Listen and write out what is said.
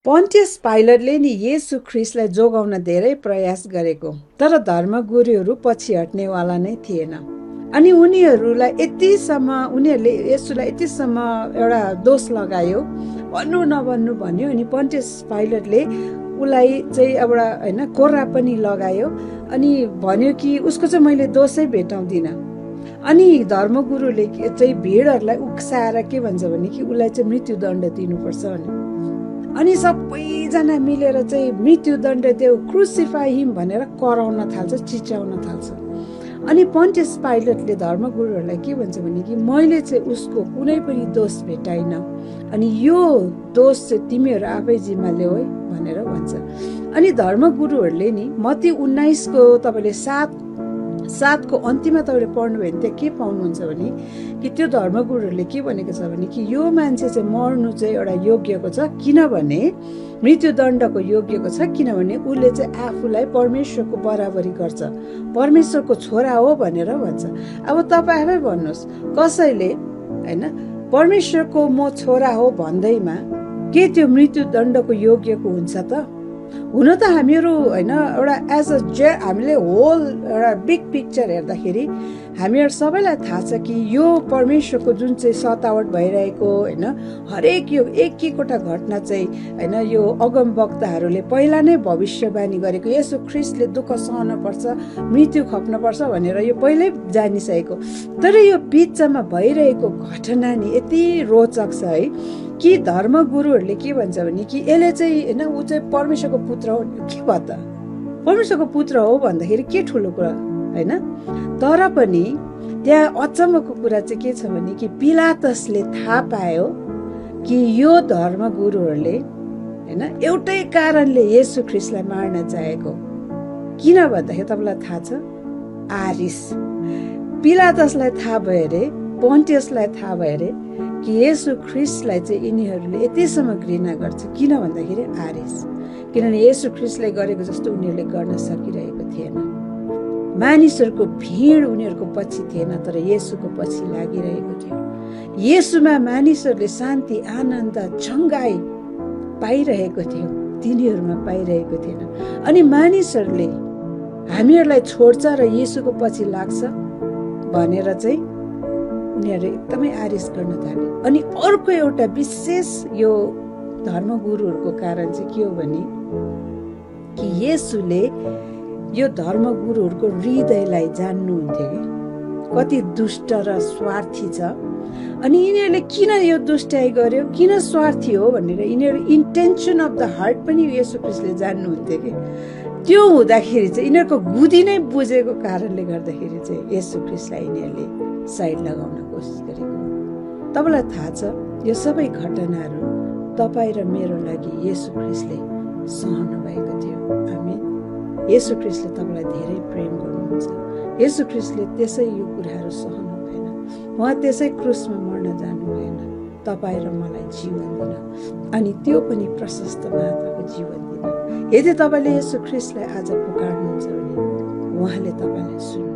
पन्टियस पाइलटले नि येशू ख्रिस्टलाई जोगाउन धेरै प्रयास गरेको, तर धर्मगुरुहरू पछि हट्नेवाला नै थिएन। अनि उनीहरूले येशूलाई यतिसम्म एउटा दोष लगायो, भन्नु नभन्नु भन्यो। अनि पन्टियस पाइलटले उसलाई चाहिँ एउटा कोर्रा पनि लगायो अनि भन्यो कि उसको चाहिँ मैले दोषै भेटाउँदिनँ। अनि धर्मगुरुले चाहिँ भिडहरूलाई उक्साएर के भन्छ भने कि उसलाई चाहिँ मृत्युदण्ड दिनुपर्छ भने, अनि सबैजना मिलेर चाहिँ मृत्युदण्ड देऊ, क्रुसिफाई हिम भनेर कराउन थाल्छ, चिच्याउन थाल्छ। अनि पन्टियस पाइलटले धर्मगुरुहरूलाई के भन्छ भने कि मैले चाहिँ उसको कुनै पनि दोष भेटाइन, अनि यो दोष चाहिँ तिमीहरू आफै जिम्मा ल्याऊ है भनेर भन्छ। अनि धर्मगुरुहरूले नि मत्ती 19 को तपाईँले 7 अन्त्यमा तपाईँले पढ्नुभयो भने त्यहाँ के पाउनुहुन्छ भने कि त्यो धर्मगुरुहरूले के भनेको छ भने कि यो मान्छे चाहिँ मर्नु चाहिँ एउटा योग्यको छ, किनभने मृत्युदण्डको योग्यको छ, किनभने उसले चाहिँ आफूलाई परमेश्वरको बराबरी गर्छ, परमेश्वरको छोरा हो भनेर भन्छ। अब तपाईँ आफै भन्नुहोस्, कसैले परमेश्वरको म छोरा हो भन्दैमा के त्यो मृत्युदण्डको योग्यको हुन्छ त? हुन त हामीहरू एउटा हामीले होल एउटा बिग पिक्चर हेर्दाखेरि हामीहरू सबैलाई थाहा छ कि यो परमेश्वरको जुन चाहिँ सतावट भइरहेको हरेक यो एक एकवटा घटना चाहिँ यो अगमवक्ताहरूले पहिला नै भविष्यवाणी गरेको, येशू ख्रिस्टले दुःख सहन पर्छ, मृत्यु खप्न पर्छ भनेर यो पहिल्यै जानिसकेको। तर यो बिचमा भइरहेको घटना नि यति रोचक छ है कि धर्मगुरुहरूले के भन्छ भने कि यसले चाहिँ ऊ चाहिँ परमेश्वरको पुत्र हो। के भयो त? परमेश्वरको पुत्र हो भन्दाखेरि के ठुलो कुरा तर पनि त्यहाँ अचम्मको कुरा चाहिँ के छ भने कि पिलातसले थाहा पायो कि यो धर्मगुरुहरूले एउटै कारणले येशू ख्रिस्टलाई मार्न चाहेको। किन भन्दाखेरि तपाईँलाई थाहा छ? आरिस। पिलातसलाई थाहा भयो अरे, पन्टियसलाई थाहा भयो अरे कि येशू ख्रिस्टलाई चाहिँ यिनीहरूले यतिसम्म घृणा गर्छ। किन भन्दाखेरि आरिस, किनभने येशू ख्रिस्टलाई गरेको जस्तो उनीहरूले गर्न सकिरहेको थिएन। मानिसहरूको भिड उनीहरूको पछि थिएन, तर येशूको पछि लागिरहेको थियो। येशूमा मानिसहरूले शान्ति, आनन्द, चङ्गाई पाइरहेको थियो, तिनीहरूमा पाइरहेको थिएन। अनि मानिसहरूले हामीहरूलाई छोड्छ र येशूको पछि लाग्छ भनेर चाहिँ उनीहरू एकदमै आरिस गर्न थाले। अनि अर्को एउटा विशेष यो धर्मगुरुहरूको कारण चाहिँ के हो भने कि येशूले यो धर्मगुरुहरूको हृदयलाई जान्नुहुन्थ्यो कि कति दुष्ट र स्वार्थी छ। अनि यिनीहरूले किन यो दुष्टाइ गर्यो, किन स्वार्थी हो भनेर यिनीहरू इन्टेन्सन अफ द हार्ट पनि येशू ख्रिस्टले जान्नुहुन्थ्यो कि। त्यो हुँदाखेरि चाहिँ यिनीहरूको बुद्धि नै बुझेको कारणले गर्दाखेरि चाहिँ येशू ख्रिस्टलाई यिनीहरूले साइड लगाउन कोसिस गरेको। तपाईँलाई थाहा छ यो सबै घटनाहरू तपाईँ र मेरो लागि येशू ख्रिस्टले सहनु भएको थियो। आमेन। येशू ख्रिस्टले तपाईँलाई धेरै प्रेम गर्नुहुन्छ। येशू ख्रिस्टले त्यसै यो कुराहरू सहनु भएन, उहाँ त्यसै क्रुसमा मर्न जानु भएन तपाईँ र मलाई जीवन दिन, अनि त्यो पनि प्रशस्त मात्राको जीवन दिन। यदि तपाईँले येशू ख्रिस्टलाई आज पुकार्नुहुन्छ भने उहाँले तपाईँलाई सुन्नु